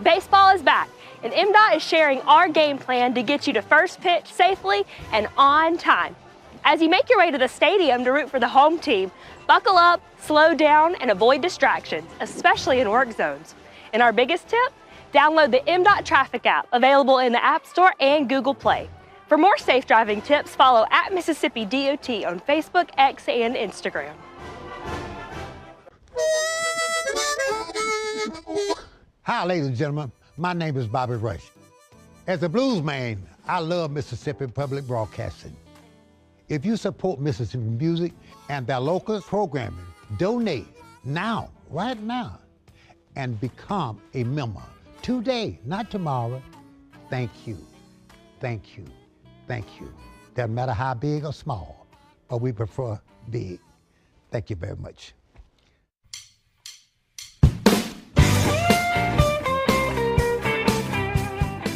Baseball is back, and MDOT is sharing our game plan to get you to first pitch safely and on time. As you make your way to the stadium to root for the home team, buckle up, slow down, and avoid distractions, especially in work zones. And our biggest tip? Download the MDOT Traffic app, available in the App Store and Google Play. For more safe driving tips, follow at Mississippi DOT on Facebook, X, and Instagram. Hi, ladies and gentlemen. My name is Bobby Rush. As a blues man, I love Mississippi Public Broadcasting. If you support Mississippi music and their local programming, donate now, right now, and become a member today, not tomorrow. Thank you, thank you, thank you. Doesn't matter how big or small, but we prefer big. Thank you very much.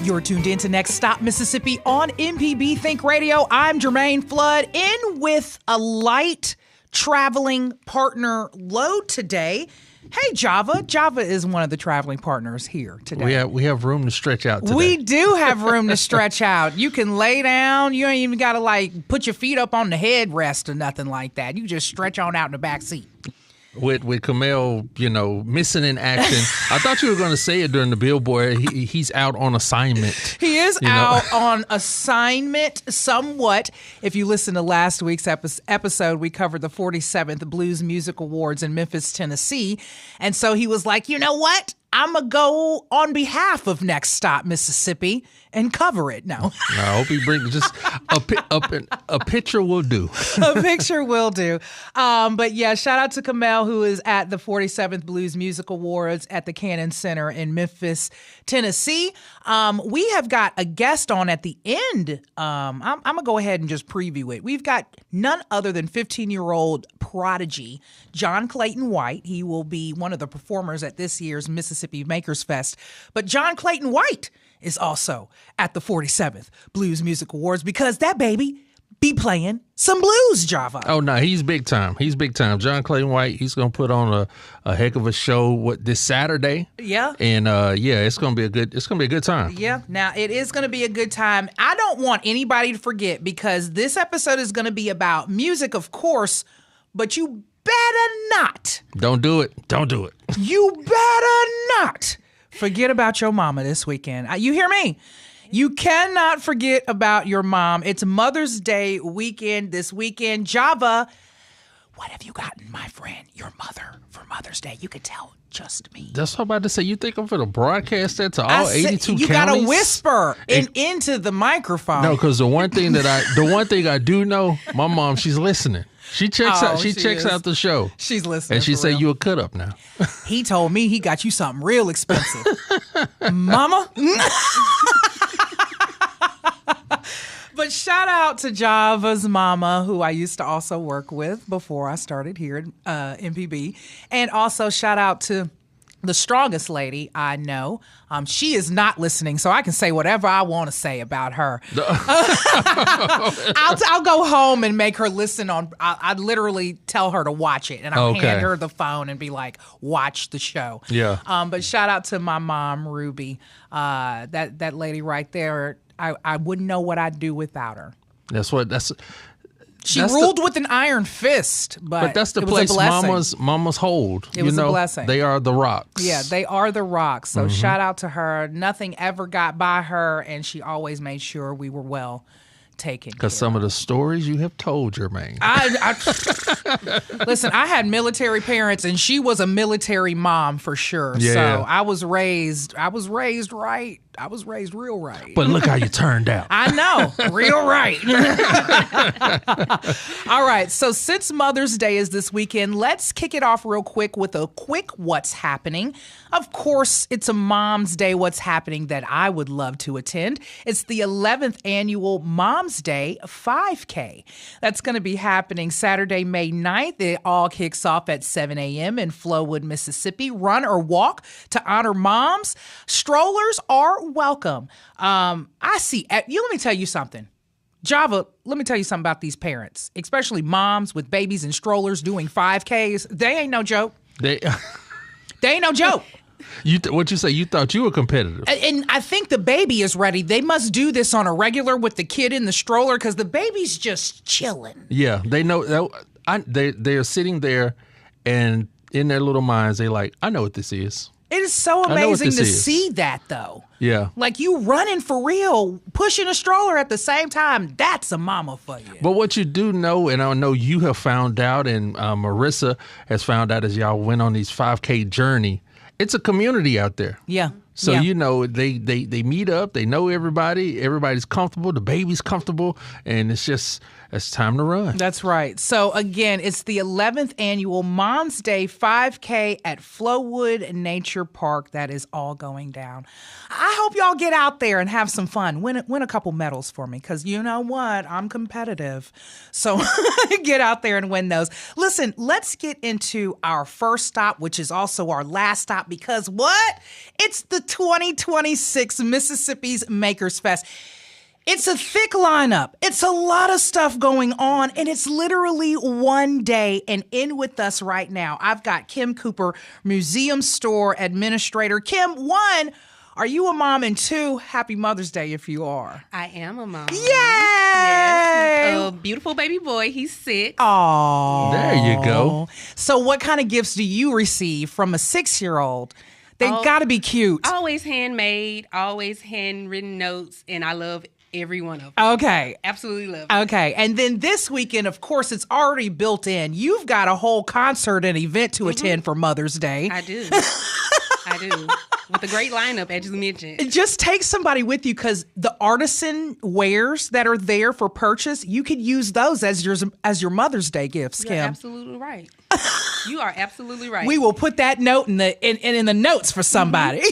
You're tuned in to Next Stop Mississippi on MPB Think Radio. I'm Jermaine Flood, in with a light traveling partner load today. Hey, Java. Java is one of the traveling partners here today. We have room to stretch out today. We do have room to stretch out. You can lay down. You ain't even got to put your feet up on the headrest or nothing like that. You just stretch on out in the back seat. With Kamel, missing in action. I thought you were going to say it during the Billboard. He's out on assignment. He is out on assignment somewhat. If you listen to last week's episode, we covered the 47th Blues Music Awards in Memphis, Tennessee. And so he was like, you know what? I'm going to go on behalf of Next Stop Mississippi and cover it. No. I hope he brings just a picture will do. A picture will do. But yeah, shout out to Kamel, who is at the 47th Blues Music Awards at the Cannon Center in Memphis, Tennessee. We have got a guest on at the end. I'm going to go ahead and just preview it. We've got none other than 15-year-old prodigy John Clayton White. He will be one of the performers at this year's Mississippi Makers Fest. But John Clayton White is also at the 47th Blues Music Awards because that baby be playing some blues, Java. Oh, no, he's big time. He's big time. John Clayton White, he's going to put on a heck of a show this Saturday. Yeah. And it's going to be a good time. Yeah. Now, it is going to be a good time. I don't want anybody to forget, because this episode is going to be about music, of course, but you better not. Don't do it. Don't do it. You better not forget about your mama this weekend. You hear me? You cannot forget about your mom. It's Mother's Day weekend this weekend. Java, what have you gotten, my friend, your mother for Mother's Day? You can tell just me. That's what I'm about to say. You think I'm going to broadcast that to all 82 counties? You got to whisper into the microphone. No, because the one thing I do know, my mom, she's listening. She checks out. She checks out the show. She's listening, and she say you a cut up now. He told me he got you something real expensive, Mama. But shout out to Java's mama, who I used to also work with before I started here at MPB, and also shout out to the strongest lady I know. She is not listening, so I can say whatever I want to say about her. I'll go home and make her listen on. I'd literally tell her to watch it, and I'll hand her the phone and be like, "Watch the show." Yeah. But shout out to my mom, Ruby. That lady right there. I wouldn't know what I'd do without her. She ruled with an iron fist, but that's the place mamas hold. It was a blessing. They are the rocks. Yeah, they are the rocks. So shout out to her. Nothing ever got by her, and she always made sure we were well taken care of. Because some of the stories you have told, Jermaine. Listen, I had military parents, and she was a military mom for sure. Yeah. So I was raised right. I was raised real right. But look how you turned out. I know. Real right. All right. So since Mother's Day is this weekend, let's kick it off real quick with a quick what's happening. Of course, it's a Mom's Day what's happening that I would love to attend. It's the 11th annual Mom's Day 5K. That's going to be happening Saturday, May 9th. It all kicks off at 7 a.m. in Flowood, Mississippi. Run or walk to honor moms. Strollers are welcome. I see. Let me tell you something. Java, let me tell you something about these parents, especially moms with babies and strollers doing 5Ks. They ain't no joke. They ain't no joke. What you say? You thought you were competitive. And I think the baby is ready. They must do this on a regular with the kid in the stroller because the baby's just chilling. Yeah, they know. They're sitting there, and in their little minds, they like, I know what this is. It is so amazing to see that, though. Yeah. Like you running for real, pushing a stroller at the same time. That's a mama for you. But what you do know, and I know you have found out, and Marissa has found out as y'all went on these 5K journey, it's a community out there. Yeah. So, you know, they meet up, they know everybody, everybody's comfortable, the baby's comfortable, and it's time to run. That's right. So, again, it's the 11th annual Mom's Day 5K at Flowood Nature Park. That is all going down. I hope y'all get out there and have some fun. Win a couple medals for me because you know what? I'm competitive. So get out there and win those. Listen, let's get into our first stop, which is also our last stop because what? It's the 2026 Mississippi's Makers Fest. It's a thick lineup. It's a lot of stuff going on, and it's literally one day. And in with us right now, I've got Kim Cooper, Museum Store Administrator. Kim, one, are you a mom? And two, happy Mother's Day if you are. I am a mom. Yay! Yes. A beautiful baby boy. He's 6. Aww. There you go. So what kind of gifts do you receive from a 6-year-old? They got to be cute. Always handmade, always handwritten notes, and I love every one of them. Okay. Absolutely love it. Okay. And then this weekend, of course, it's already built in. You've got a whole concert and event to attend for Mother's Day. I do. I do. With a great lineup, as you mentioned. Just take somebody with you because the artisan wares that are there for purchase, you could use those as your Mother's Day gifts, Kim. You're absolutely right. You are absolutely right. We will put that note in the notes for somebody.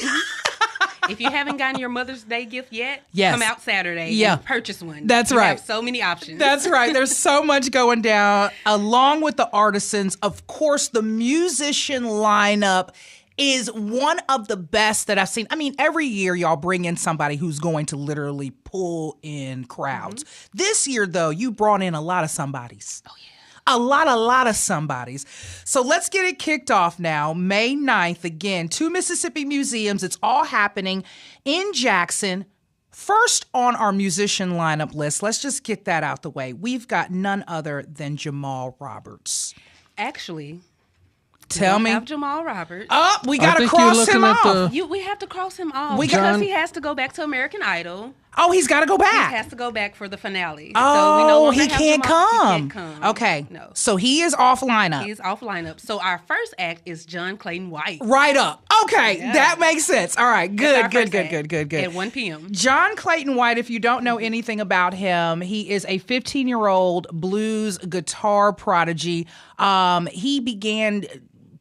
If you haven't gotten your Mother's Day gift yet, yes. come out Saturday and purchase one. That's we right. have so many options. That's right. There's so much going down. Along with the artisans, of course, the musician lineup is one of the best that I've seen. I mean, every year y'all bring in somebody who's going to literally pull in crowds. Mm-hmm. This year, though, you brought in a lot of somebodies. Oh, yeah. A lot of somebodies. So let's get it kicked off now. May 9th, again, 2 Mississippi museums. It's all happening in Jackson. First on our musician lineup list, let's just get that out the way. We've got none other than Jamal Roberts. Actually, tell me. Have Jamal Roberts. Oh, we got to cross him off. We have to cross him off because he has to go back to American Idol. Oh, he's got to go back. He has to go back for the finale. Oh, so he can't come. He can't come. Okay. No. So he is off lineup. He is off lineup. So our first act is John Clayton White. Right up. Okay. Yeah. That makes sense. All right. Good. At 1 p.m. John Clayton White, if you don't know anything about him, he is a 15-year-old blues guitar prodigy. He began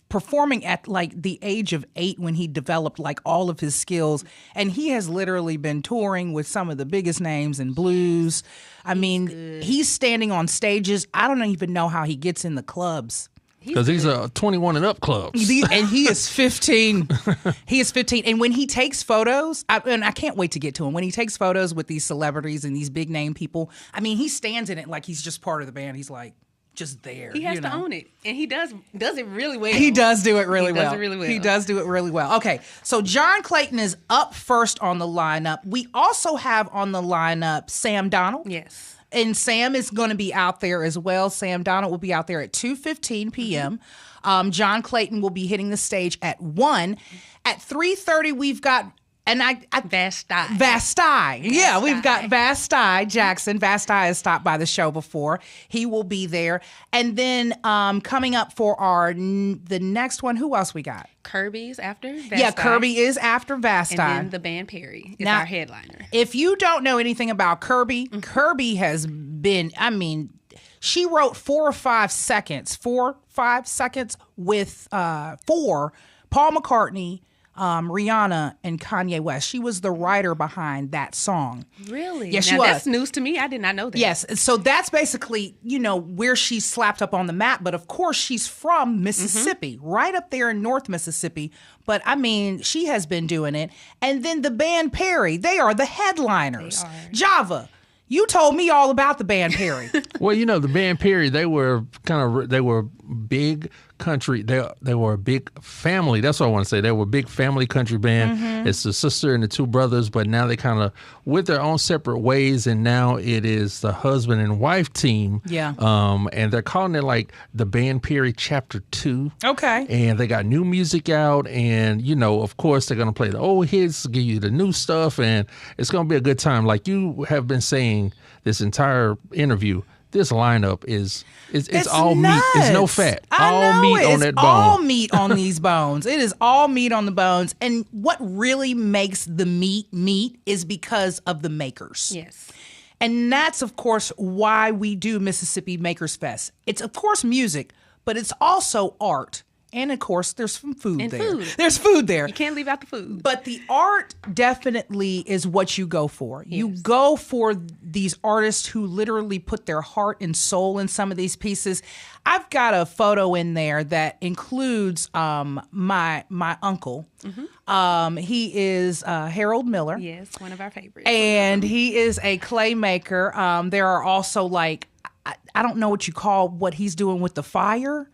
performing at like the age of 8 when he developed like all of his skills. And he has literally been touring with some of the biggest names in blues. I mean, he's standing on stages. I don't even know how he gets in the clubs. Because these are 21 and up clubs. And he is 15. He is 15. And when he takes photos, and I can't wait to get to him, when he takes photos with these celebrities and these big name people, I mean, he stands in it like he's just part of the band. He's like, just there. He has to own it. And he does it really well. He does do it really well. He does it really well. He does do it really well. Okay, so John Clayton is up first on the lineup. We also have on the lineup Sam Donald. Yes. And Sam is going to be out there as well. Sam Donald will be out there at 2:15 p.m. John Clayton will be hitting the stage at 1. At 3:30, we've got... And Vasti. Yeah, we've got Vasti Jackson. Vasti has stopped by the show before. He will be there. And then coming up for the next one, who else we got? Kirby's after Vasti. Yeah, Kirby is after Vasti. And then the band Perry is our headliner. If you don't know anything about Kirby, Kirby has been, I mean, she wrote 4 or 5 seconds with for Paul McCartney, Rihanna, and Kanye West. She was the writer behind that song. Really? Yes, she was. That's news to me. I did not know that. Yes. So that's basically, where she's slapped up on the map. But of course, she's from Mississippi, right up there in North Mississippi. But I mean, she has been doing it. And then the band Perry, they are the headliners. They are. Java, you told me all about the band Perry. Well, the band Perry, they were big country. They were a big family. That's what I want to say. They were a big family country band. It's the sister and the two brothers, but now they kind of went their own separate ways, and now it is the husband and wife team. Yeah. And they're calling it like the Band Perry Chapter 2. Okay. And they got new music out, and of course they're gonna play the old hits, give you the new stuff, and it's gonna be a good time. Like you have been saying this entire interview, this lineup is it's all nuts. meat. It's no fat. All meat on that bone. All meat on these bones. It is all meat on the bones. And what really makes the meat is because of the makers. Yes. And that's, of course, why we do Mississippi Makers Fest. It's, of course, music, but it's also art. And, of course, there's some food there. There's food there. You can't leave out the food. But the art definitely is what you go for. Yes. You go for these artists who literally put their heart and soul in some of these pieces. I've got a photo in there that includes my uncle. He is Harold Miller. Yes, one of our favorites. And he is a clay maker. There are also like, I don't know what you call what he's doing with the fire.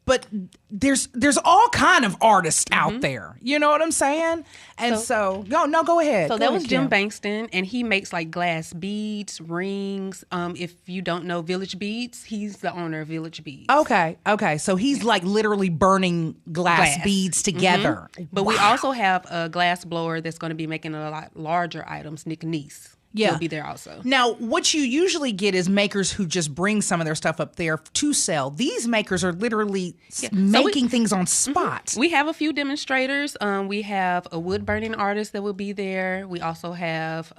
But there's all kind of artists out there. You know what I'm saying? And so go ahead. So that was Jim Bankston, and he makes like glass beads, rings. If you don't know Village Beads, he's the owner of Village Beads. Okay. So he's like literally burning glass beads together. But we also have a glass blower that's going to be making a lot larger items. Nick Neese. Yeah. He'll be there also. Now, what you usually get is makers who just bring some of their stuff up there to sell. These makers are literally making things on spot. We have a few demonstrators. We have a wood burning artist that will be there. We also have,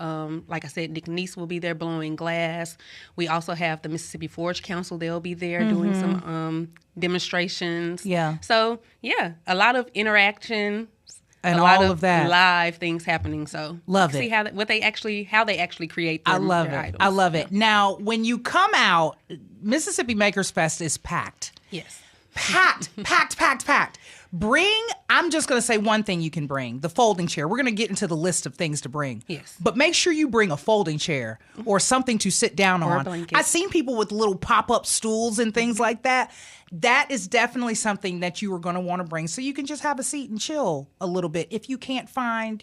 like I said, Nick Neese will be there blowing glass. We also have the Mississippi Forge Council. They'll be there doing some demonstrations. Yeah. So, a lot of interaction. And a lot all of that live things happening. So love it. See how they actually create. I love their it. items. I love it. Now, when you come out, Mississippi Makers Fest is packed. Yes, packed. I'm just going to say one thing you can bring: the folding chair. We're going to get into the list of things to bring. Yes, but make sure you bring a folding chair or something to sit down on. A blanket. I've seen people with little pop-up stools and things like that. That is definitely something that you are going to want to bring so you can just have a seat and chill a little bit if you can't find,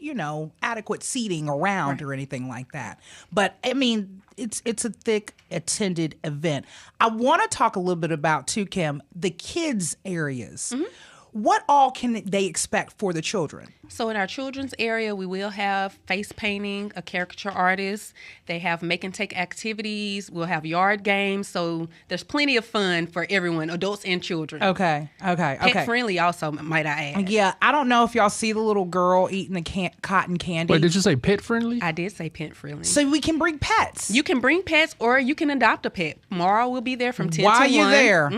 adequate seating around or anything like that. But, I mean, it's a thick attended event. I want to talk a little bit about, too, Kim, the kids' areas. What all can they expect for the children? So in our children's area, we will have face painting, a caricature artist. They have make and take activities. We'll have yard games. So there's plenty of fun for everyone, adults and children. Okay. Pet friendly also, might I add. Yeah, I don't know if y'all see the little girl eating the cotton candy. Wait, did you say pet friendly? I did say pet friendly. So we can bring pets. You can bring pets or you can adopt a pet. Mara will be there from 10 to 1. While you're there?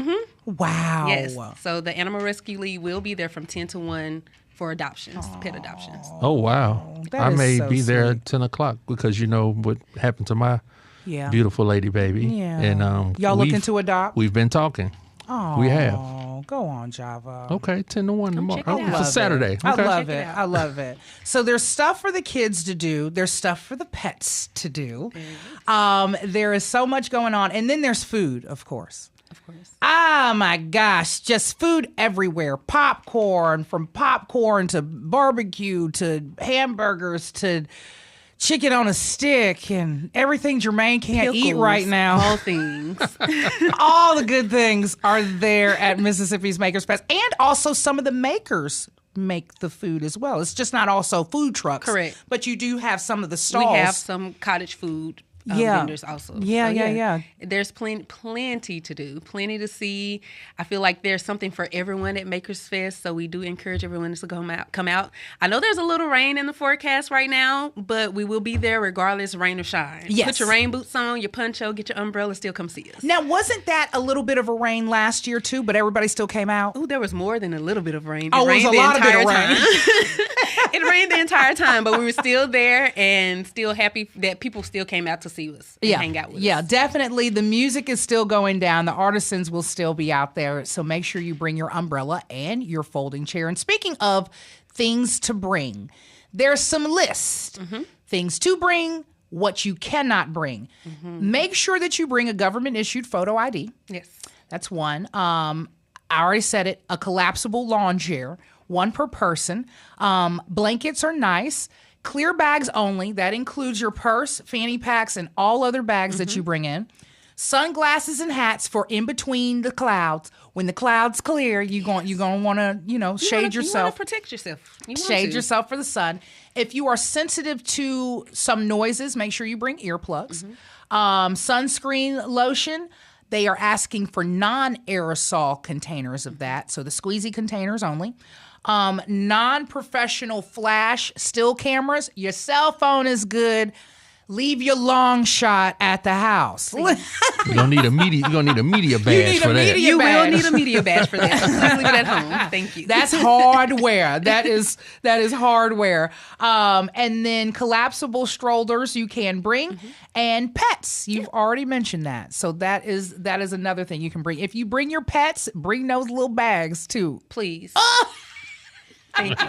Wow. Yes. So the Animal Rescue League will be there from 10 to 1 for adoptions, pet adoptions. Oh, wow. I may be there at 10 o'clock because you know what happened to my beautiful lady baby. Yeah. And y'all looking to adopt? We've been talking. Oh, we have. Go on, Java. Okay, 10 to 1 tomorrow. It's a Saturday. Okay. I love it. So there's stuff for the kids to do. There's stuff for the pets to do. There is so much going on. And then there's food, of course. Of course. Oh my gosh, just food everywhere. Popcorn, from popcorn to barbecue to hamburgers to chicken on a stick and everything Jermaine can't eat right now. All things. All the good things are there at Mississippi's Makers Fest. And also some of the makers make the food as well. It's just not also food trucks. Correct. But you do have some of the stalls. We have some cottage food vendors also. Yeah. There's plenty to do, plenty to see. I feel like there's something for everyone at Makers Fest, so we do encourage everyone to come out. I know there's a little rain in the forecast right now, but we will be there regardless, rain or shine. Yes. Put your rain boots on, your poncho, get your umbrella, still come see us. Now, wasn't that a little bit of a rain last year too, but everybody still came out? Oh, there was more than a little bit of rain. It was a lot of bit of rain. It rained the entire time, but we were still there and still happy that people still came out to see us and hang out with us. Yeah, definitely. The music is still going down. The artisans will still be out there. So make sure you bring your umbrella and your folding chair. And speaking of things to bring, there's some lists. Things to bring, what you cannot bring. Make sure that you bring a government-issued photo ID. Yes. That's one. I already said it, a collapsible lawn chair, one per person. Blankets are nice. Clear bags only. That includes your purse, fanny packs, and all other bags that you bring in. Sunglasses and hats for in between the clouds. When the clouds clear, you're going to want to, shade yourself. You want to protect yourself. Shade yourself for the sun. If you are sensitive to some noises, make sure you bring earplugs. Sunscreen lotion. They are asking for non-aerosol containers of that, so the squeezy containers only. Non-professional flash still cameras. Your cell phone is good. Leave your long shot at the house. You're gonna need a media badge for that. You will need a media badge for that. So please leave it at home. Thank you. That's hardware. That is hardware. And then collapsible strollers you can bring, and pets. You've already mentioned that. So that is another thing you can bring. If you bring your pets, bring those little bags too, please. Thank you.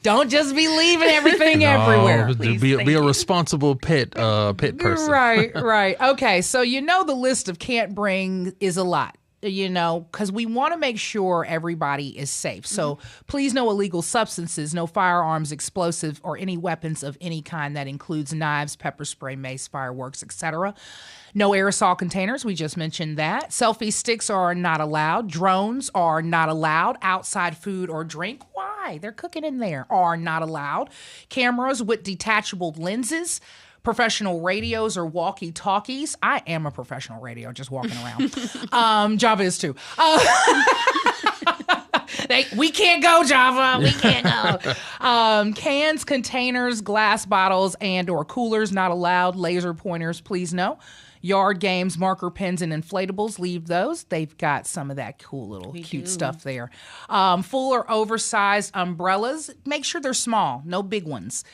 Don't just be leaving everything everywhere. Please, be a responsible pet person. Right. Okay, so the list of can't bring is a lot. Because we want to make sure everybody is safe. So please, no illegal substances, no firearms, explosive, or any weapons of any kind. That includes knives, pepper spray, mace, fireworks, etc. No aerosol containers. We just mentioned that. Selfie sticks are not allowed. Drones are not allowed. Outside food or drink. Why? They're cooking in there. Are not allowed. Cameras with detachable lenses. Professional radios or walkie-talkies. I am a professional radio, just walking around. Java is too. We can't go, Java. We can't go. Cans, containers, glass bottles, and or coolers not allowed. Laser pointers, please no. Yard games, marker pens, and inflatables, leave those. They've got some of that cool little cute stuff there. Full or oversized umbrellas, make sure they're small, no big ones.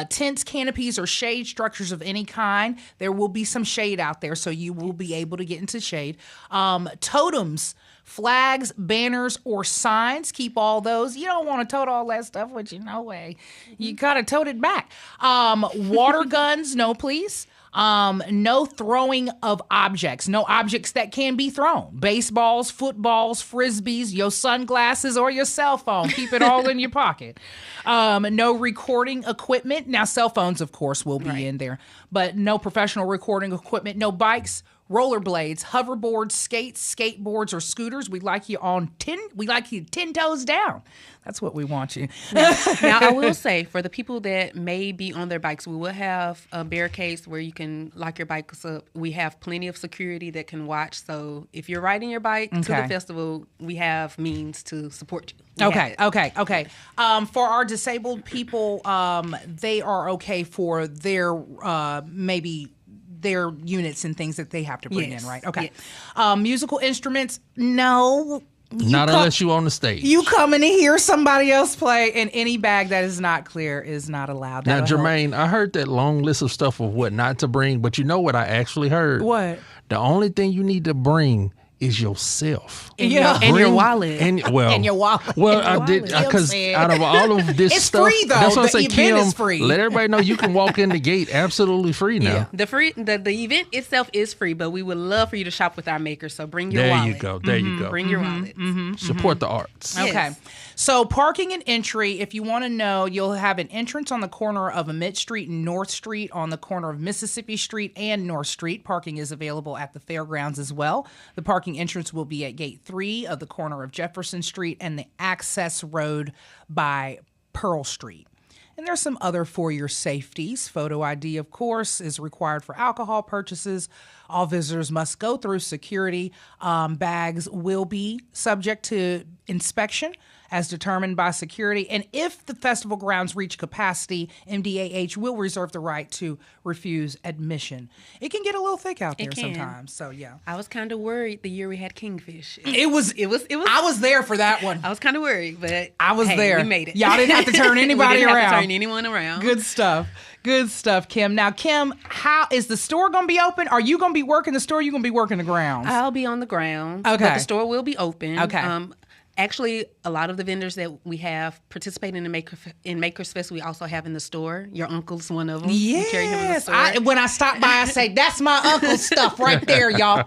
Tents, canopies, or shade structures of any kind. There will be some shade out there, so you will be able to get into shade. Totems, flags, banners, or signs, keep all those. You don't want to tote all that stuff with you, no way. You got to tote it back. Water guns, no please. No throwing of objects. No objects that can be thrown. Baseballs, footballs, frisbees, your sunglasses, or your cell phone. Keep it all in your pocket. No recording equipment. Now, cell phones, of course, will be in there. But no professional recording equipment. No bikes, rollerblades, hoverboards, skates, skateboards, or scooters. We'd like you 10 toes down. That's what we want you. Now, I will say, for the people that may be on their bikes, we will have barricades where you can lock your bikes up. We have plenty of security that can watch. So if you're riding your bike to the festival, we have means to support you. Okay. For our disabled people, they are okay for their maybe their units and things that they have to bring in, right? Okay. Yes. Musical instruments, no. Unless you on the stage. You come in to hear somebody else play, and any bag that is not clear is not allowed. Now, Jermaine, I heard that long list of stuff of what not to bring, but you know what I actually heard? What? The only thing you need to bring is yourself. And your wallet. And your wallet. Well, I did, because out of all of this it's stuff. Free, though. That's what the I say, event Kim, is free. Let everybody know you can walk in the gate absolutely free now. Yeah. The event itself is free, but we would love for you to shop with our makers. So bring your wallet. There you go. Bring your wallet. Support the arts. Okay. Yes. So parking and entry, if you want to know, you'll have an entrance on the corner of Emmett Street and North Street, on the corner of Mississippi Street and North Street. Parking is available at the fairgrounds as well. The parking entrance will be at Gate 3 of the corner of Jefferson Street and the access road by Pearl Street. And there's some other for your safeties. Photo ID, of course, is required for alcohol purchases. All visitors must go through security. Bags will be subject to inspection as determined by security. And if the festival grounds reach capacity, MDAH will reserve the right to refuse admission. It can get a little thick out there sometimes. So, yeah. I was kind of worried the year we had Kingfish. It was. I was there for that one. I was kind of worried, but I was there. We made it. Y'all didn't have to turn anybody we didn't around. Have to turn anyone around. Good stuff, Kim. Now, Kim, how is the store going to be open? Are you going to be working the store? Or are you going to be working the grounds? I'll be on the grounds. Okay. But the store will be open. Okay. Actually, a lot of the vendors that we have participating in Makers Fest, we also have in the store. Your uncle's one of them. You carry him in the store. When I stop by, I say, that's my uncle's stuff right there, y'all.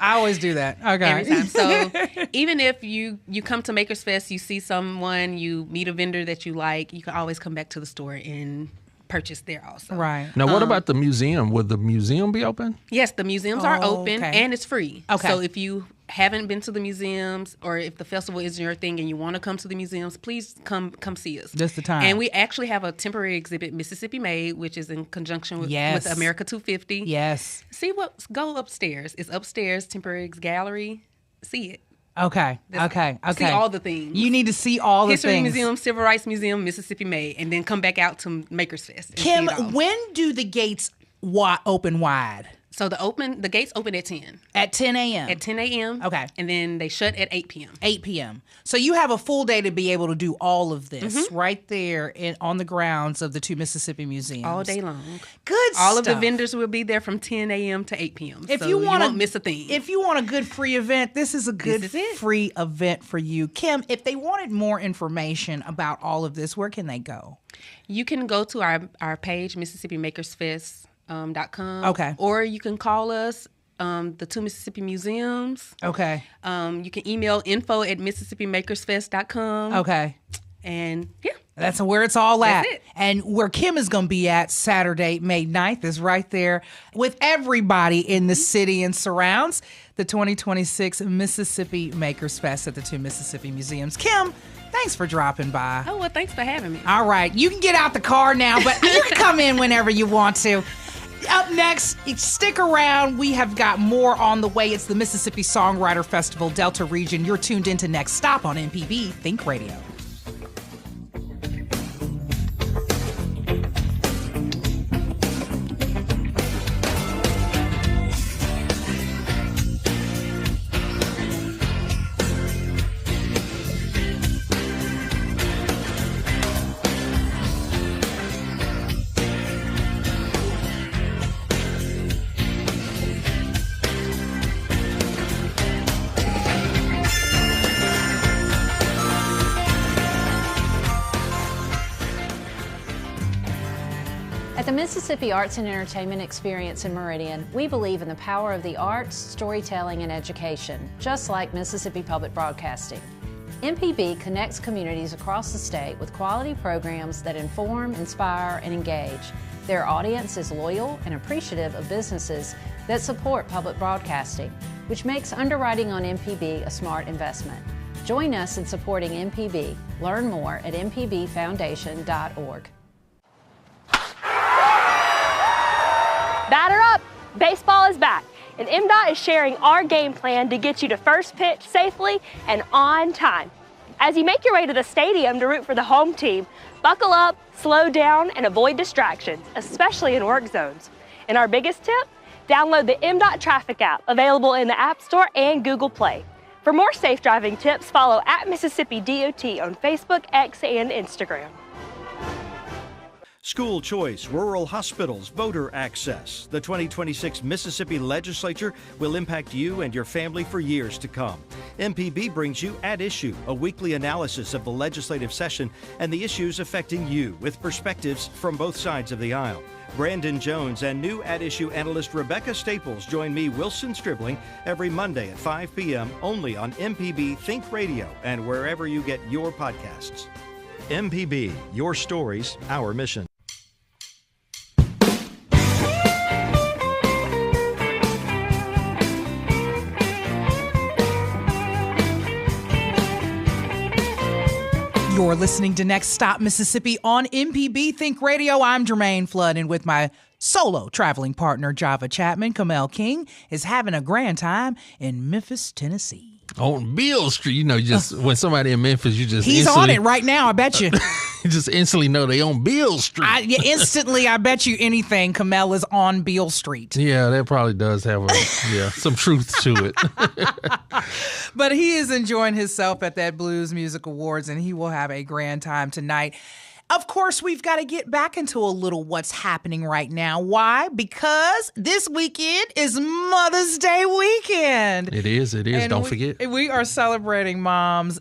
I always do that. Okay. Every time. So even if you come to Makers Fest, you see someone, you meet a vendor that you like, you can always come back to the store and purchase there also. Right. Now, what about the museum? Would the museum be open? Yes, the museums are open and it's free. Okay. So if you haven't been to the museums or if the festival isn't your thing and you want to come to the museums, please come see us. Just the time. And we actually have a temporary exhibit, Mississippi Made, which is in conjunction with America 250. Yes. Go upstairs. It's upstairs, temporary gallery. See it. Okay. See all the things. You need to see all the History things. Museum, Civil Rights Museum, Mississippi Made, and then come back out to Makers Fest. And Kim, see it all. when do the gates open wide? So the gates open at 10. At 10 a.m.? At 10 a.m. Okay. And then they shut at 8 p.m. 8 p.m. So you have a full day to be able to do all of this right there on the grounds of the two Mississippi museums. All day long. Good All stuff. of the vendors will be there from 10 a.m. to 8 p.m. If so you won't miss a thing. If you want a good free event, this is a good free event for you. Kim, if they wanted more information about all of this, where can they go? You can go to our page, MississippiMakersFest.com. Okay. Or you can call us, the two Mississippi Museums. Okay. You can email info@MississippiMakersFest.com. Okay. And yeah. That's where it's all at. That's it. And where Kim is going to be at Saturday, May 9th is right there with everybody in the city and surrounds. The 2026 Mississippi Makers Fest at the two Mississippi Museums. Kim, thanks for dropping by. Oh, well, thanks for having me. All right. You can get out the car now, but you can come in whenever you want to. Up next, stick around. We have got more on the way. It's the Mississippi Songwriter Festival, Delta Region. You're tuned into Next Stop on MPB Think Radio. At the Mississippi Arts and Entertainment Experience in Meridian, we believe in the power of the arts, storytelling, and education, just like Mississippi Public Broadcasting. MPB connects communities across the state with quality programs that inform, inspire, and engage. Their audience is loyal and appreciative of businesses that support public broadcasting, which makes underwriting on MPB a smart investment. Join us in supporting MPB. Learn more at mpbfoundation.org. Batter up! Baseball is back, and MDOT is sharing our game plan to get you to first pitch safely and on time. As you make your way to the stadium to root for the home team, buckle up, slow down, and avoid distractions, especially in work zones. And our biggest tip? Download the MDOT Traffic app, available in the App Store and Google Play. For more safe driving tips, follow @Mississippi DOT on Facebook, X, and Instagram. School choice, rural hospitals, voter access. The 2026 Mississippi Legislature will impact you and your family for years to come. MPB brings you At Issue, a weekly analysis of the legislative session and the issues affecting you with perspectives from both sides of the aisle. Brandon Jones and new At Issue analyst Rebecca Staples join me, Wilson Stribling, every Monday at 5 p.m. only on MPB Think Radio and wherever you get your podcasts. MPB, your stories, our mission. You're listening to Next Stop Mississippi on MPB Think Radio. I'm Jermaine Flood, and with my solo traveling partner, Java Chapman, Kamel King is having a grand time in Memphis, Tennessee. On Beale Street, you know, just when somebody in Memphis, you just He's on it right now, I bet you. You just instantly know they on Beale Street. Instantly, I bet you anything, Kamel is on Beale Street. Yeah, that probably does have some truth to it. But he is enjoying himself at that Blues Music Awards, and he will have a grand time tonight. Of course, we've got to get back into a little what's happening right now. Why? Because this weekend is Mother's Day weekend. It is. And Don't forget. We are celebrating moms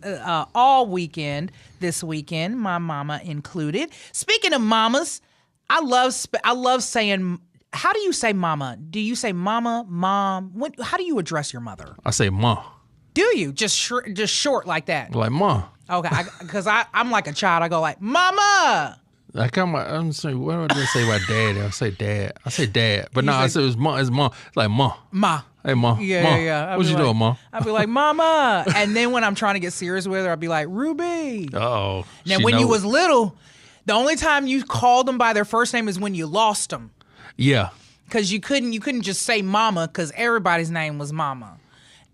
all weekend this weekend, my mama included. Speaking of mamas, I love saying, how do you say mama? Do you say mama, mom? How do you address your mother? I say ma. Do you? Just short like that? Like ma. Okay, because I'm like a child. I go like, mama. Like I'm saying, what do I say about daddy? I say dad. But no, I say it's ma. It's ma. It's like ma. Ma. Hey ma. Yeah. What you doing, ma? I'll be like, mama. And then when I'm trying to get serious with her, I'll be like, Ruby. Oh. Now, when you was little, the only time you called them by their first name is when you lost them. Yeah. Because you couldn't just say mama because everybody's name was mama.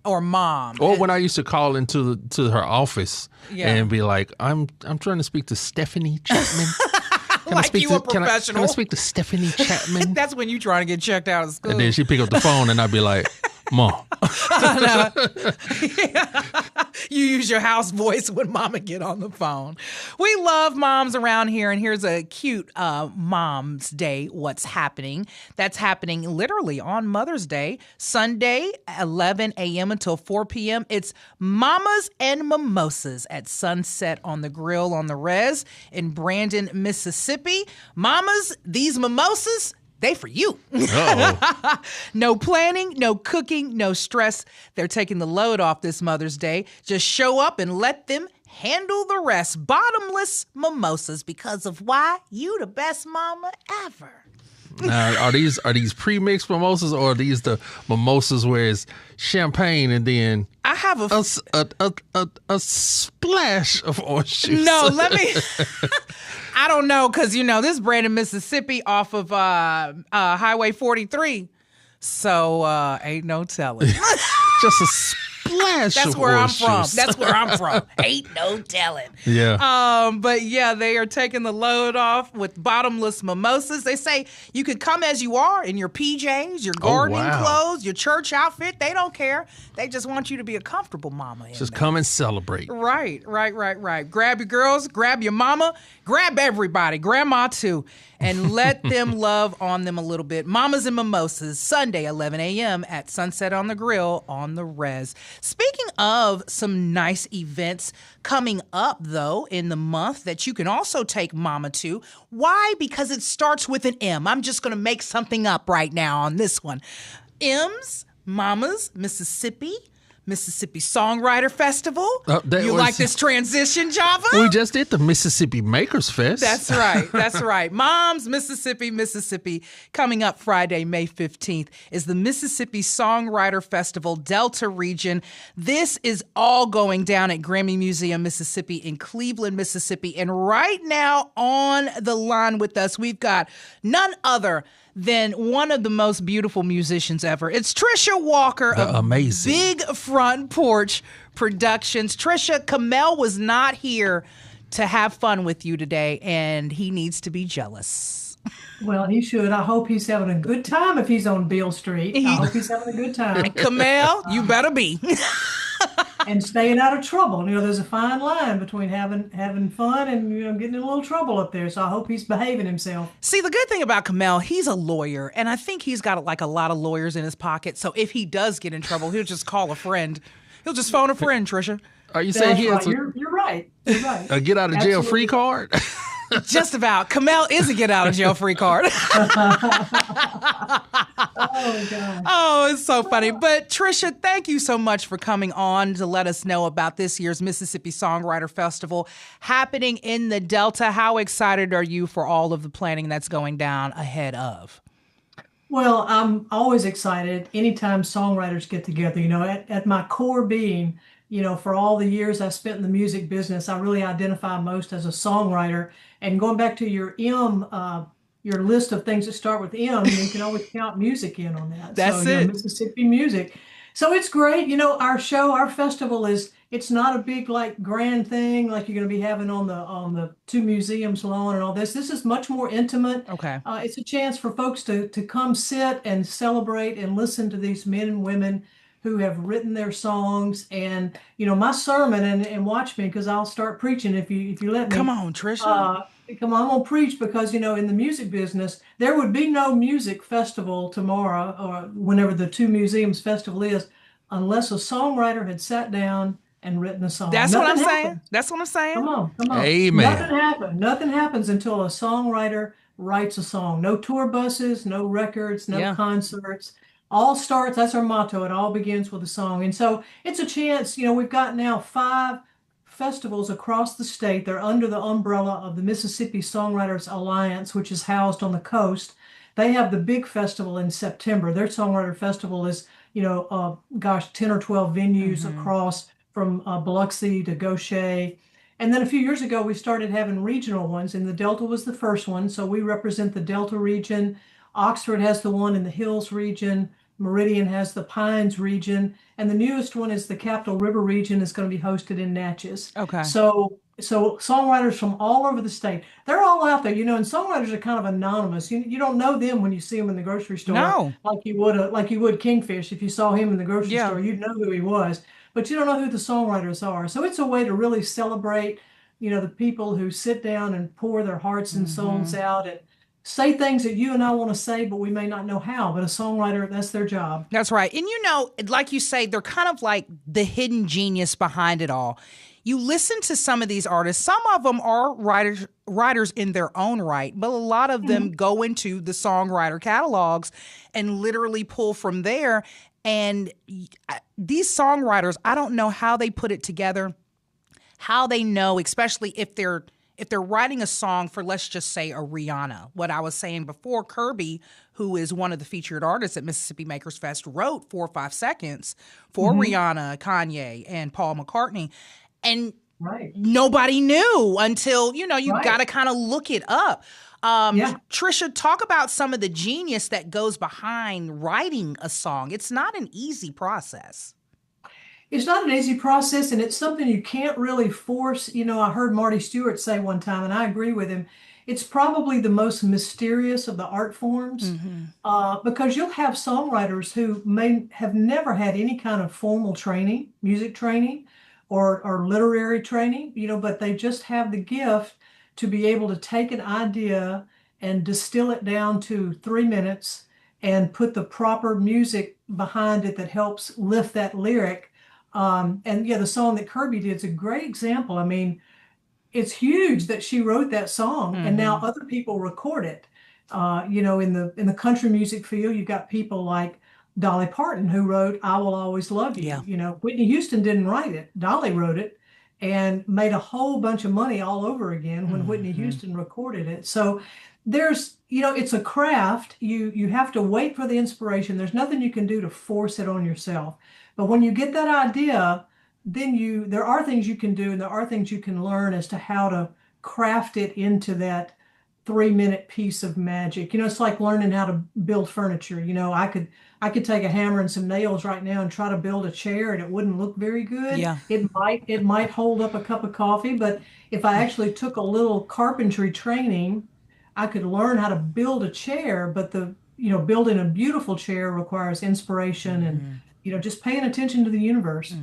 Or mom. Or when I used to call into her office and be like, I'm trying to speak to Stephanie Chapman. Like you a professional. Can I speak to Stephanie Chapman? That's when you trying to get checked out of school. And then she pick up the phone and I'd be like, Mom. You use your house voice when mama get on the phone. We love moms around here, and here's a cute Mom's Day what's happening. That's happening literally on Mother's Day, Sunday, 11 a.m. until 4 p.m. It's Mamas and Mimosas at Sunset on the Grill on the Res in Brandon, Mississippi. Mamas, these mimosas, they for you. No planning, no cooking, no stress. They're taking the load off this Mother's Day. Just show up and let them handle the rest. Bottomless mimosas, because of why? You the best mama ever. Now, are these pre-mixed mimosas, or are these the mimosas where it's champagne and then I have a splash of orange juice? No, let me. I don't know, because this Brandon, Mississippi, off of Highway 43, so ain't no telling. Just a splash. That's of where I'm orange from. juice. That's where I'm from. Ain't no telling. Yeah. But yeah, they are taking the load off with bottomless mimosas. They say you could come as you are in your PJs, your gardening clothes, your church outfit. They don't care. They just want you to be a comfortable mama. Just come and celebrate. Right. Grab your girls, grab your mama, grab everybody, grandma too, and let them love on them a little bit. Mamas and Mimosas, Sunday, 11 a.m. at Sunset on the Grill on the Res. Speaking of some nice events coming up, though, in the month that you can also take mama to. Why? Because it starts with an M. I'm just going to make something up right now on this one. M's, Mamas, Mississippi Songwriter Festival. You like this transition, Java? We just did the Mississippi Makers Fest. That's right. Moms, Mississippi. Coming up Friday, May 15th, is the Mississippi Songwriter Festival, Delta Region. This is all going down at GRAMMY Museum Mississippi in Cleveland, Mississippi. And right now on the line with us, we've got none other than one of the most beautiful musicians ever. It's Trisha Walker of amazing Big Front Porch Productions. Trisha, Kamel was not here to have fun with you today, and he needs to be jealous. Well, he should. I hope he's having a good time if he's on Beale Street. I hope he's having a good time. Kamel, you better be. And staying out of trouble. There's a fine line between having fun and getting in a little trouble up there. So I hope he's behaving himself. See, the good thing about Kamel, he's a lawyer, and I think he's got like a lot of lawyers in his pocket. So if he does get in trouble, he'll just call a friend. He'll just phone a friend, Trisha. Are you saying he has You're right. You're right. a get out of jail free card? Just about. Kamel is a get out of jail free card. Oh, God. Oh, it's so funny. But Trisha, thank you so much for coming on to let us know about this year's Mississippi Songwriter Festival happening in the Delta. How excited are you for all of the planning that's going down ahead of? Well, I'm always excited anytime songwriters get together. At my core being, for all the years I spent in the music business, I really identify most as a songwriter. And going back to your your list of things that start with M, you can always count music in on that. That's it. Mississippi music. So it's great. Our festival it's not a big grand thing like you're going to be having on the two museums lawn and all this. This is much more intimate. Okay. It's a chance for folks to come sit and celebrate and listen to these men and women who have written their songs. And my sermon, and watch me because I'll start preaching if you let me. Come on, Trisha. Come on, I'm gonna preach because in the music business, there would be no music festival tomorrow or whenever the Two Museums Festival is, unless a songwriter had sat down and written a song. That's what I'm Nothing saying. happens. That's what I'm saying. Come on, come on. Amen. Nothing happens. Nothing happens until a songwriter writes a song. No tour buses, no records, no Yeah. concerts. All starts, that's our motto. It all begins with a song. And so it's a chance, we've got now 5 festivals across the state. They're under the umbrella of the Mississippi Songwriters Alliance, which is housed on the coast. They have the big festival in September. Their Songwriter Festival is, 10 or 12 venues across from Biloxi to Gaucher. And then a few years ago, we started having regional ones, and the Delta was the first one. So we represent the Delta region. Oxford has the one in the Hills region. Meridian has the Pines region. And the newest one is the Capitol River region is going to be hosted in Natchez. Okay. So songwriters from all over the state, they're all out there, and songwriters are kind of anonymous. You don't know them when you see them in the grocery store, No. like you would Kingfish. If you saw him in the grocery store, you'd know who he was, but you don't know who the songwriters are. So it's a way to really celebrate, the people who sit down and pour their hearts and souls out and say things that you and I want to say, but we may not know how. But a songwriter, that's their job. That's right. And like you say, they're kind of like the hidden genius behind it all. You listen to some of these artists, some of them are writers in their own right, but a lot of them go into the songwriter catalogs and literally pull from there. And these songwriters, I don't know how they put it together, how they know, especially if they're writing a song for, let's just say, a Rihanna. What I was saying before, Kirby, who is one of the featured artists at Mississippi Makers Fest, wrote 4 or 5 seconds for Rihanna, Kanye, and Paul McCartney. And nobody knew until, you got to kind of look it up. Trisha, talk about some of the genius that goes behind writing a song. It's not an easy process. It's not an easy process, and it's something you can't really force. I heard Marty Stewart say one time, and I agree with him, it's probably the most mysterious of the art forms, because you'll have songwriters who may have never had any kind of formal training, music training, or literary training, but they just have the gift to be able to take an idea and distill it down to 3 minutes and put the proper music behind it that helps lift that lyric. The song that Kirby did is a great example. I mean, it's huge that she wrote that song and now other people record it. In the country music field, you've got people like Dolly Parton, who wrote "I Will Always Love You." Yeah. Whitney Houston didn't write it. Dolly wrote it and made a whole bunch of money all over again when Whitney Houston recorded it. So there's, it's a craft. You have to wait for the inspiration. There's nothing you can do to force it on yourself. But when you get that idea, then there are things you can do and there are things you can learn as to how to craft it into that 3-minute piece of magic. It's like learning how to build furniture. I could take a hammer and some nails right now and try to build a chair and it wouldn't look very good. Yeah. It might hold up a cup of coffee, but if I actually took a little carpentry training, I could learn how to build a chair. But building a beautiful chair requires inspiration and just paying attention to the universe.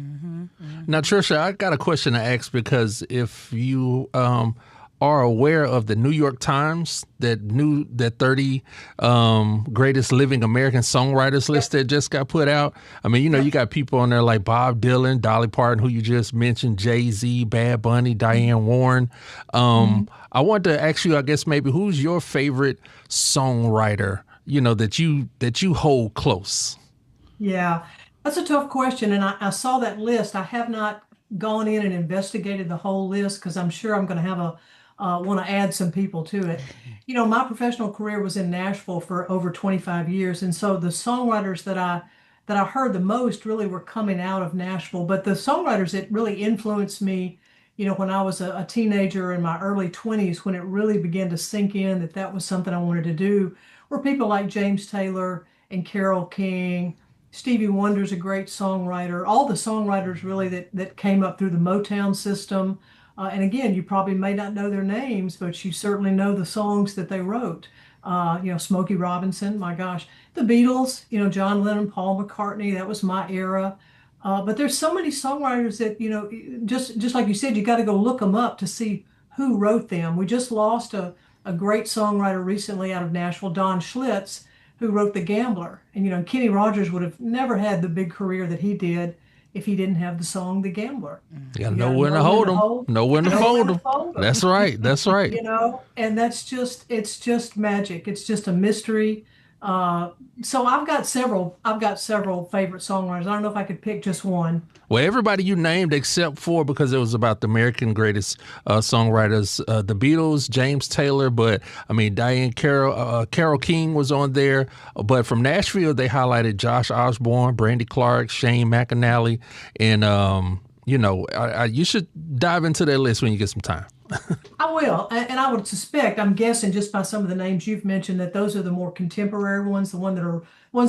Now, Trisha, I got a question to ask, because if you are aware of the New York Times, that 30 greatest living American songwriters list that just got put out. I mean, you got people on there like Bob Dylan, Dolly Parton, who you just mentioned, Jay-Z, Bad Bunny, Diane Warren. I want to ask you, I guess maybe, who's your favorite songwriter, that you hold close? Yeah, that's a tough question. And I saw that list. I have not gone in and investigated the whole list because I'm sure I'm going to have want to add some people to it. My professional career was in Nashville for over 25 years. And so the songwriters that I heard the most really were coming out of Nashville. But the songwriters that really influenced me, when I was a teenager in my early 20s, when it really began to sink in that was something I wanted to do, were people like James Taylor and Carole King. Stevie Wonder's a great songwriter. All the songwriters really that came up through the Motown system. And again, you probably may not know their names, but you certainly know the songs that they wrote. Smokey Robinson, my gosh. The Beatles, John Lennon, Paul McCartney, that was my era. But there's so many songwriters that, just like you said, you got to go look them up to see who wrote them. We just lost a great songwriter recently out of Nashville, Don Schlitz, who wrote The Gambler. And, you know, Kenny Rogers would have never had the big career that he did if he didn't have the song The Gambler. You gotta know when to hold them, know when to fold them. That's right, that's right. You know, and it's just magic. It's just a mystery. So I've got several favorite songwriters. I don't know if I could pick just one. Well, everybody you named except for, because it was about the American greatest songwriters, the Beatles, James Taylor, but I mean, Diane Carole King was on there. But from Nashville, they highlighted Josh Osborne, Brandy Clark, Shane McAnally, and you know, you should dive into their list when you get some time. I will, and I would suspect, I'm guessing just by some of the names you've mentioned, that those are the more contemporary ones, the ones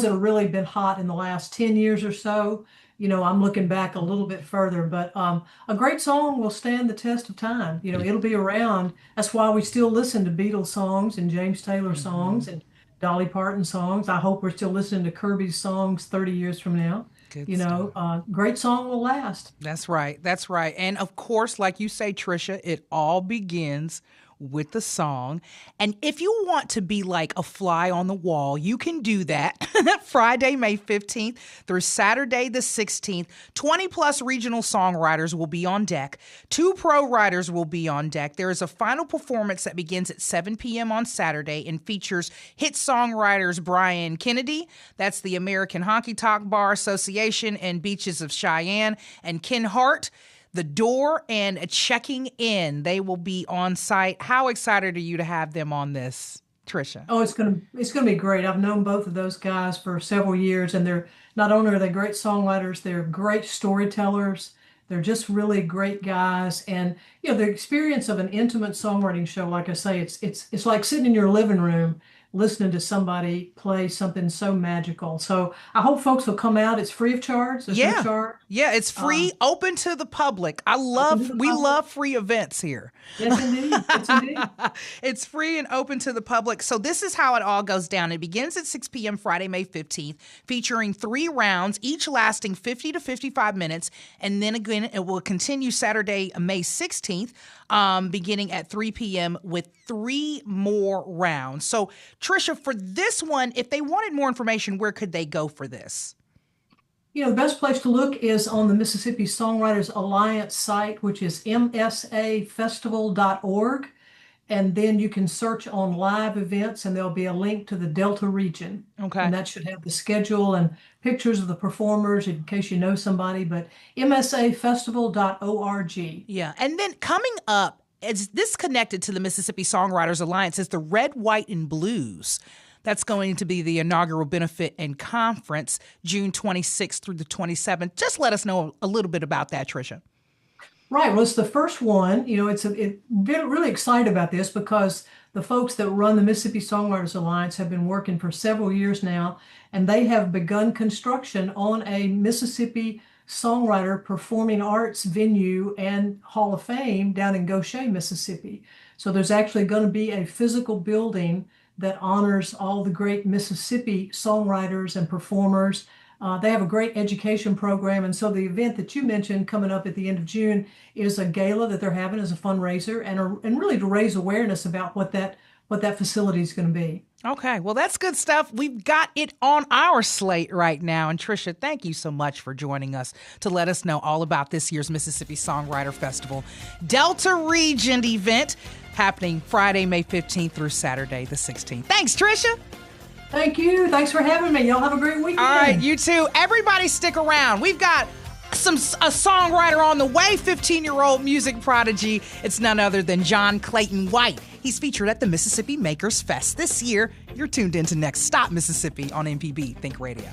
that have really been hot in the last 10 years or so. You know, I'm looking back a little bit further, but a great song will stand the test of time. You know, it'll be around. That's why we still listen to Beatles songs and James Taylor songs and Dolly Parton songs. I hope we're still listening to Kirby's songs 30 years from now. Good you know, great song will last. That's right. That's right. And of course, like you say, Trisha, it all begins with the song. And if you want to be like a fly on the wall, you can do that Friday, May 15th through Saturday the 16th. 20 plus regional songwriters will be on deck. 2 pro writers will be on deck. There is a final performance that begins at 7 p.m. on Saturday and features hit songwriters Brian Kennedy, that's the American Honky Tonk Bar Association and Beaches of Cheyenne, and Ken Hart, The Door, and Checking In. They will be on site. How excited are you to have them on this, Trisha? Oh, it's gonna be great. I've known both of those guys for several years, and they're not only are they great songwriters, they're great storytellers. They're just really great guys, and you know, the experience of an intimate songwriting show, like I say, it's like sitting in your living room listening to somebody play something so magical. So I hope folks will come out. It's free of charge. There's no charge. Yeah, it's free, open to the public. We love free events here. Yes, indeed. Yes, indeed. It's free and open to the public. So this is how it all goes down. It begins at 6 p.m. Friday, May 15th, featuring 3 rounds, each lasting 50 to 55 minutes. And then again, it will continue Saturday, May 16th, beginning at 3 p.m. with 3 more rounds. So, Trisha, for this one, if they wanted more information, where could they go for this? You know, the best place to look is on the Mississippi Songwriters Alliance site, which is msafestival.org. And then you can search on live events, and there'll be a link to the Delta region. Okay. And that should have the schedule and pictures of the performers in case you know somebody, but msafestival.org. Yeah. And then coming up, is this connected to the Mississippi Songwriters Alliance, is the Red, White, and Blues. That's going to be the inaugural benefit and conference, June 26th through the 27th. Just let us know a little bit about that, Trisha. Right. Well, it's the first one. You know, been really excited about this because the folks that run the Mississippi Songwriters Alliance have been working for several years now, and they have begun construction on a Mississippi Songwriter Performing Arts venue and Hall of Fame down in Goshen, Mississippi. So there's actually going to be a physical building that honors all the great Mississippi songwriters and performers. They have a great education program. And so the event that you mentioned coming up at the end of June is a gala that they're having as a fundraiser and really to raise awareness about what that facility is going to be. Okay, well, that's good stuff. We've got it on our slate right now. And Trisha, thank you so much for joining us to let us know all about this year's Mississippi Songwriter Festival Delta Region event happening Friday, May 15th through Saturday the 16th. Thanks, Trisha. Thank you. Thanks for having me. Y'all have a great weekend. All right, you too. Everybody stick around. We've got a songwriter on the way, 15-year-old music prodigy. It's none other than John Clayton White. He's featured at the Mississippi Makers Fest this year. You're tuned into Next Stop Mississippi on MPB Think Radio.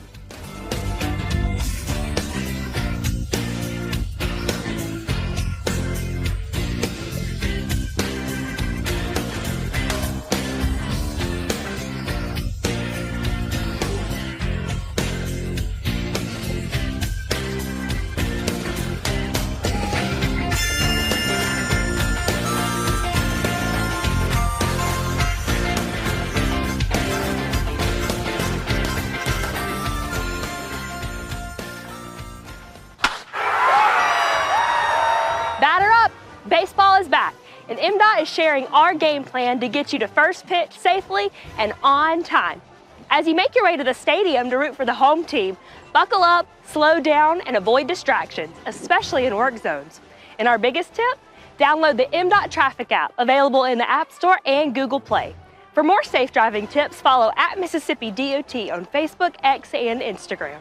MDOT is sharing our game plan to get you to first pitch safely and on time. As you make your way to the stadium to root for the home team, buckle up, slow down, and avoid distractions, especially in work zones. And our biggest tip? Download the MDOT Traffic app, available in the App Store and Google Play. For more safe driving tips, follow at Mississippi DOT on Facebook, X, and Instagram.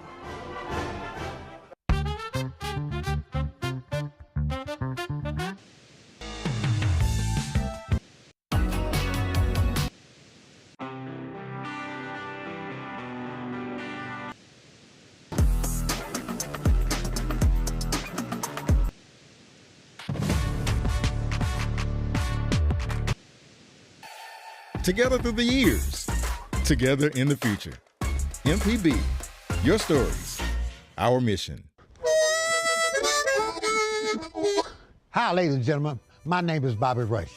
Together through the years, together in the future. MPB, your stories, our mission. Hi, ladies and gentlemen. My name is Bobby Rush.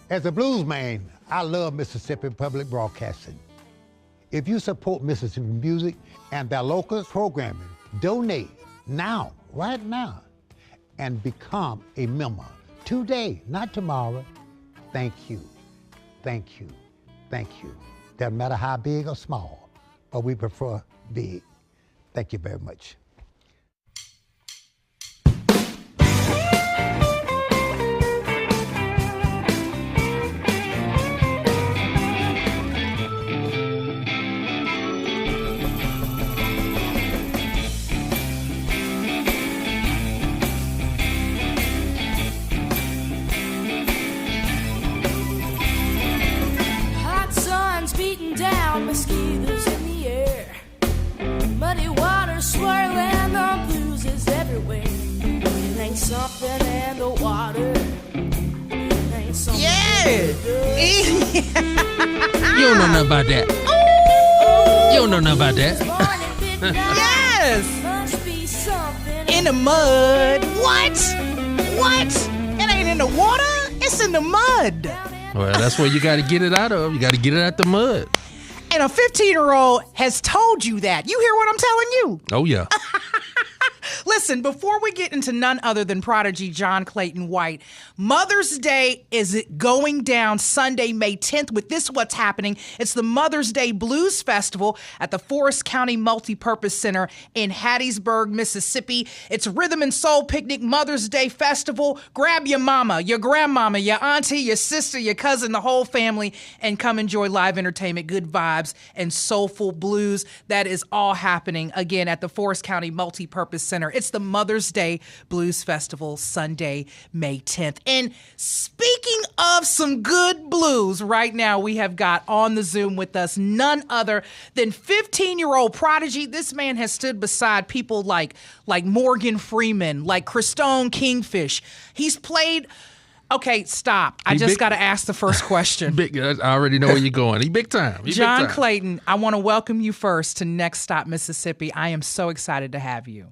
As a blues man, I love Mississippi Public Broadcasting. If you support Mississippi music and their local programming, donate now, right now, and become a member today, not tomorrow. Thank you. Thank you. Thank you. Doesn't matter how big or small, but we prefer big. Thank you very much. Mosquitoes in the air, muddy water swirling, the blues is everywhere. It ain't something in the water. It ain't something. Yeah. You don't know nothing about that. Ooh. You don't know nothing about that. Yes. Must be something In the mud. What? It ain't in the water. It's in the mud. Well, that's where you got to get it out of. You got to get it out the mud. And a 15-year-old has told you that. You hear what I'm telling you? Oh, yeah. Listen, before we get into none other than prodigy John Clayton White, Mother's Day is going down Sunday, May 10th with this What's Happening. It's the Mother's Day Blues Festival at the Forest County Multipurpose Center in Hattiesburg, Mississippi. It's Rhythm and Soul Picnic Mother's Day Festival. Grab your mama, your grandmama, your auntie, your sister, your cousin, the whole family, and come enjoy live entertainment, good vibes, and soulful blues. That is all happening, again, at the Forest County Multipurpose Center. It's the Mother's Day Blues Festival, Sunday, May 10th. And speaking of some good blues, right now we have got on the Zoom with us none other than 15-year-old prodigy. This man has stood beside people like Morgan Freeman, like Christone Kingfish. He's played... Okay, stop. I just got to ask the first question. I already know where you're going. He big time. John Clayton, I want to welcome you first to Next Stop Mississippi. I am so excited to have you.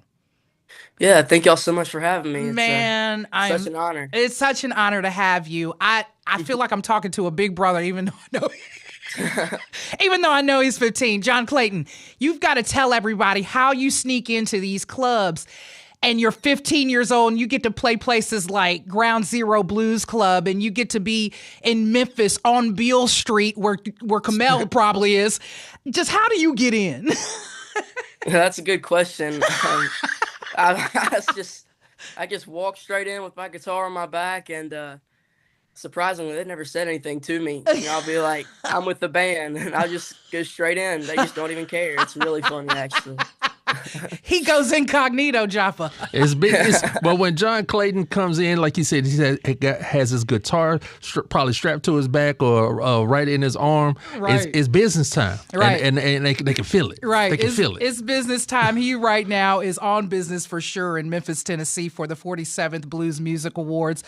Yeah, thank y'all so much for having me. Man, it's such an honor. It's such an honor to have you. I feel like I'm talking to a big brother, even though I know he's 15. John Clayton, you've got to tell everybody how you sneak into these clubs. And you're 15 years old and you get to play places like Ground Zero Blues Club and you get to be in Memphis on Beale Street where Kamel probably is. Just how do you get in? That's a good question. I just walked straight in with my guitar on my back and surprisingly, they never said anything to me. I'll be like, I'm with the band and I'll just go straight in. They just don't even care. It's really funny, actually. He goes incognito, Jaffa. But when John Clayton comes in, like you said, he has his guitar probably strapped to his back or right in his arm. Right. It's business time. Right. And they can feel it. Right. They can feel it. It's business time. He right now is on business for sure in Memphis, Tennessee for the 47th Blues Music Awards.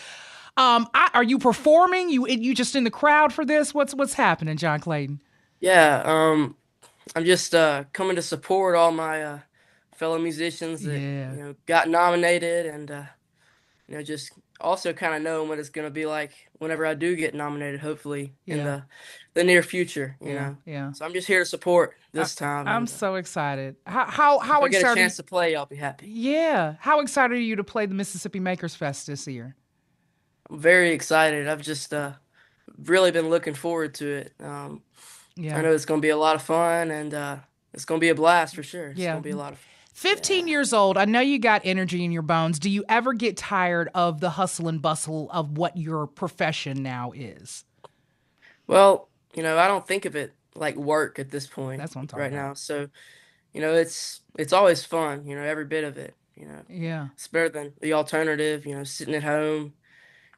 Are you performing? You just in the crowd for this? What's happening, John Clayton? Yeah. I'm just coming to support all my fellow musicians that got nominated and just also kind of knowing what it's going to be like whenever I do get nominated, hopefully in the near future, you know. Yeah. So I'm just here to support this time. I'm so excited. How if I excited? get a chance to play, I'll be happy. Yeah. How excited are you to play the Mississippi Makers Fest this year? very excited. I've just really been looking forward to it. I Yeah. know it's going to be a lot of fun, and it's going to be a blast for sure. It's Yeah. going to be a lot of fun. 15 years old, I know you got energy in your bones. Do you ever get tired of the hustle and bustle of what your profession now is? Well, I don't think of it like work at this point That's what I'm talking right about. now. So, it's always fun, every bit of it. Yeah. It's better than the alternative, sitting at home,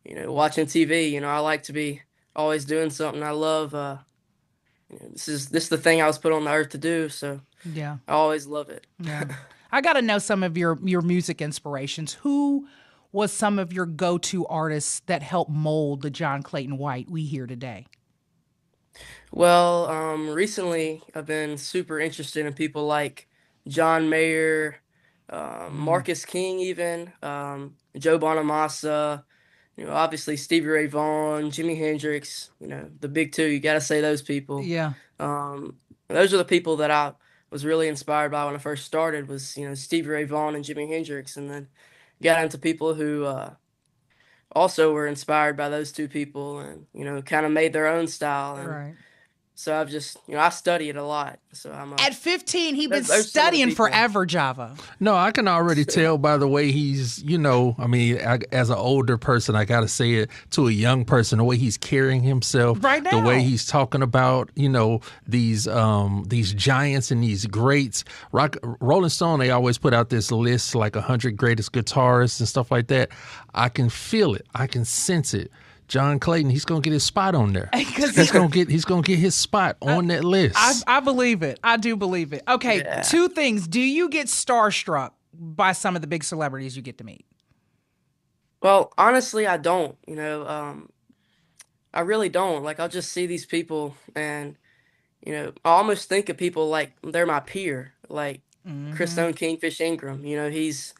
watching TV. I like to be always doing something. I love this is the thing I was put on the earth to do, so Yeah. I always love it. Yeah. I got to know some of your music inspirations. Who was some of your go-to artists that helped mold the John Clayton White we hear today? Well, recently I've been super interested in people like John Mayer, Marcus King, even Joe Bonamassa. Obviously Stevie Ray Vaughan, Jimi Hendrix. The big two. You got to say those people. Yeah. Those are the people that I was really inspired by when I first started. Was Stevie Ray Vaughan and Jimi Hendrix, and then got into people who also were inspired by those two people, and kind of made their own style. And Right. so I've just, I study it a lot. So I'm At 15, he'd been those some of the studying people. forever, Java. No, I can already tell by the way he's, as an older person, I got to say it to a young person, the way he's carrying himself, Right the now. way he's talking about, these giants and these greats. Rolling Stone, they always put out this list, like 100 greatest guitarists and stuff like that. I can feel it. I can sense it. John Clayton, he's gonna get his spot on there. He's gonna get his spot on that list. I believe it. I do believe it. Okay, Yeah. Two things. Do you get starstruck by some of the big celebrities you get to meet? Well, honestly, I don't. I really don't. Like, I'll just see these people, and I almost think of people like they're my peer, like Chris Stone, Kingfish Ingram. He's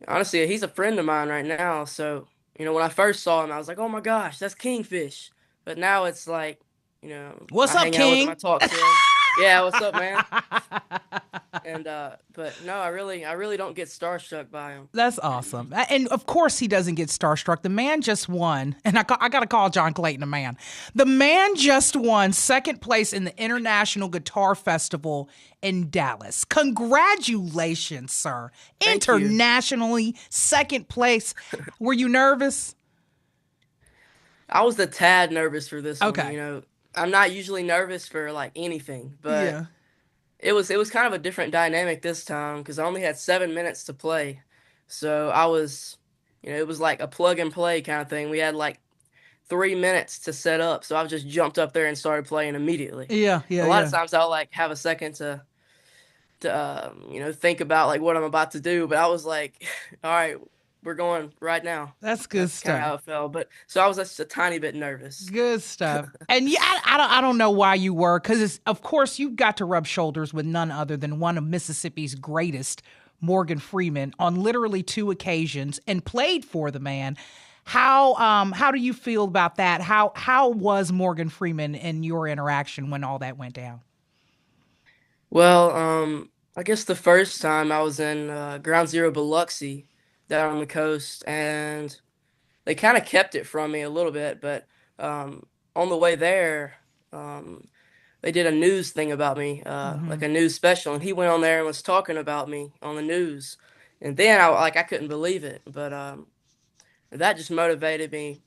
a friend of mine right now. So when I first saw him, I was like, oh my gosh, that's Kingfish. But now it's like, What's I up, hang out with King? him, I talk to him. Yeah, what's up, man? And but no, I really don't get starstruck by him. That's awesome. And of course he doesn't get starstruck. The man just won, and I got to call John Clayton a man. The man just won second place in the International Guitar Festival in Dallas. Congratulations, sir. Thank you. Internationally, second place. Were you nervous? I was a tad nervous for this Okay. one. I'm not usually nervous for like anything, but Yeah. it was kind of a different dynamic this time because I only had 7 minutes to play. So I was, it was like a plug and play kind of thing. We had like 3 minutes to set up, so I just jumped up there and started playing immediately. Yeah. A lot of times I'll like have a second to think about like what I'm about to do, but I was like, all right, we're going right now. That's good That's kind of stuff. how it felt. But so I was just a tiny bit nervous. Good stuff. And yeah, I don't know why you were, because of course you got to rub shoulders with none other than one of Mississippi's greatest, Morgan Freeman, on literally 2 occasions, and played for the man. How do you feel about that? How was Morgan Freeman in your interaction when all that went down? Well, I guess the first time I was in Ground Zero Biloxi down on the coast, and they kind of kept it from me a little bit, but on the way there, they did a news thing about me, like a news special, and he went on there and was talking about me on the news, and then I couldn't believe it, but that just motivated me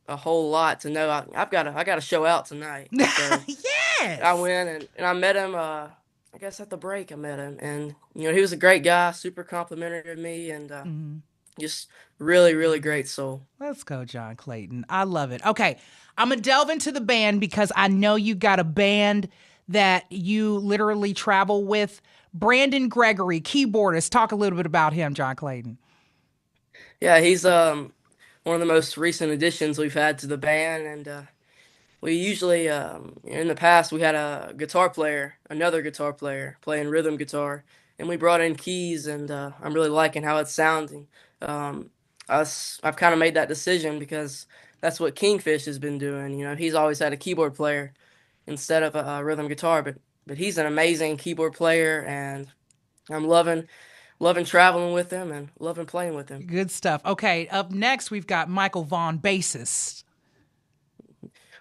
a whole lot to know I got to show out tonight. So Yes. I went and I met him. I guess at the break I met him, and he was a great guy, super complimentary of me, and just really, really great soul. Let's go, John Clayton. I love it. Okay, I'm going to delve into the band because I know you got a band that you literally travel with. Brandon Gregory, keyboardist. Talk a little bit about him, John Clayton. Yeah, he's one of the most recent additions we've had to the band, and we usually in the past we had another guitar player playing rhythm guitar, and we brought in keys, and I'm really liking how it's sounding. I've kind of made that decision because that's what Kingfish has been doing. He's always had a keyboard player instead of a rhythm guitar, but he's an amazing keyboard player, and I'm loving loving traveling with him and loving playing with him. Good stuff. Okay, up next we've got Michael Vaughn, bassist.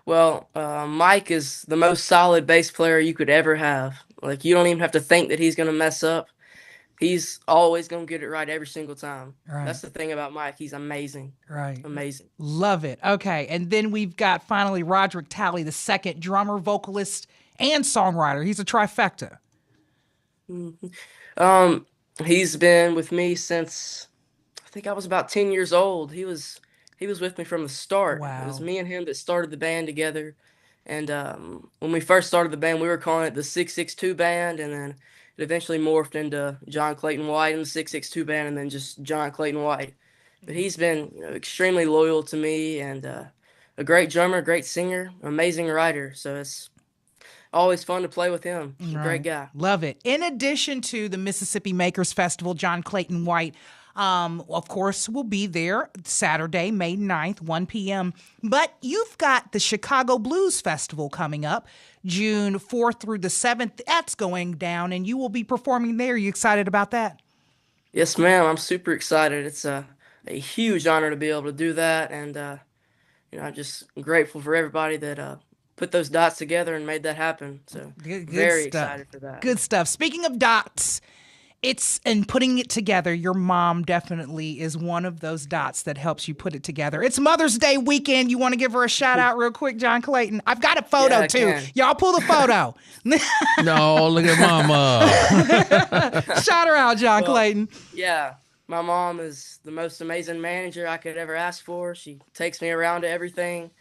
Well, Mike is the most solid bass player you could ever have. Like, you don't even have to think that he's going to mess up. He's always going to get it right every single time. Right. That's the thing about Mike. He's amazing. Right. Amazing. Love it. Okay, and then we've got finally Roderick Talley, the second drummer, vocalist, and songwriter. He's a trifecta. Mm-hmm. He's been with me since I think I was about 10 years old. He was with me from the start. Wow. It was me and him that started the band together. And when we first started the band, we were calling it the 662 Band, and then it eventually morphed into John Clayton White and the 662 Band, and then just John Clayton White. But he's been extremely loyal to me, and a great drummer, great singer, amazing writer. So it's always fun to play with him. He's a great guy. Love it. In addition to the Mississippi Makers Festival, John Clayton White, of course, will be there Saturday, May 9th, 1 p.m. But you've got the Chicago Blues Festival coming up, June 4th through the 7th. That's going down, and you will be performing there. Are you excited about that? Yes, ma'am. I'm super excited. It's a huge honor to be able to do that, and I'm just grateful for everybody that put those dots together and made that happen. So very excited for that. Good stuff. Speaking of dots, and putting it together, your mom definitely is one of those dots that helps you put it together. It's Mother's Day weekend. You want to give her a shout out real quick, John Clayton? I've got a photo too. Y'all pull the photo. No, look at Mama. Shout her out, John Clayton. Yeah. My mom is the most amazing manager I could ever ask for. She takes me around to everything,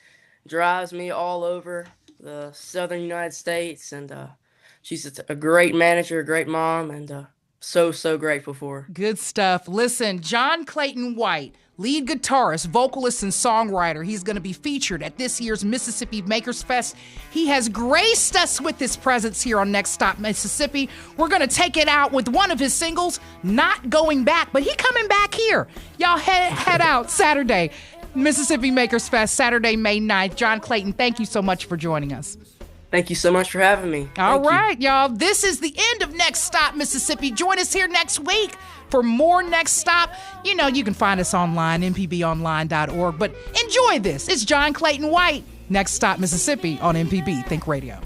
drives me all over the southern United States, and she's a great manager, a great mom, and so grateful for her. Good stuff. Listen, John Clayton White, lead guitarist, vocalist, and songwriter. He's going to be featured at this year's Mississippi Makers Fest. He has graced us with his presence here on Next Stop Mississippi. We're going to take it out with one of his singles, Not Going Back, but he coming back here. Y'all head out Saturday, Mississippi Makers Fest, Saturday, May 9th. John Clayton, thank you so much for joining us. Thank you so much for having me. All right, y'all. This is the end of Next Stop Mississippi. Join us here next week for more Next Stop. You can find us online, mpbonline.org. But enjoy this. It's John Clayton White, Next Stop Mississippi on MPB Think Radio.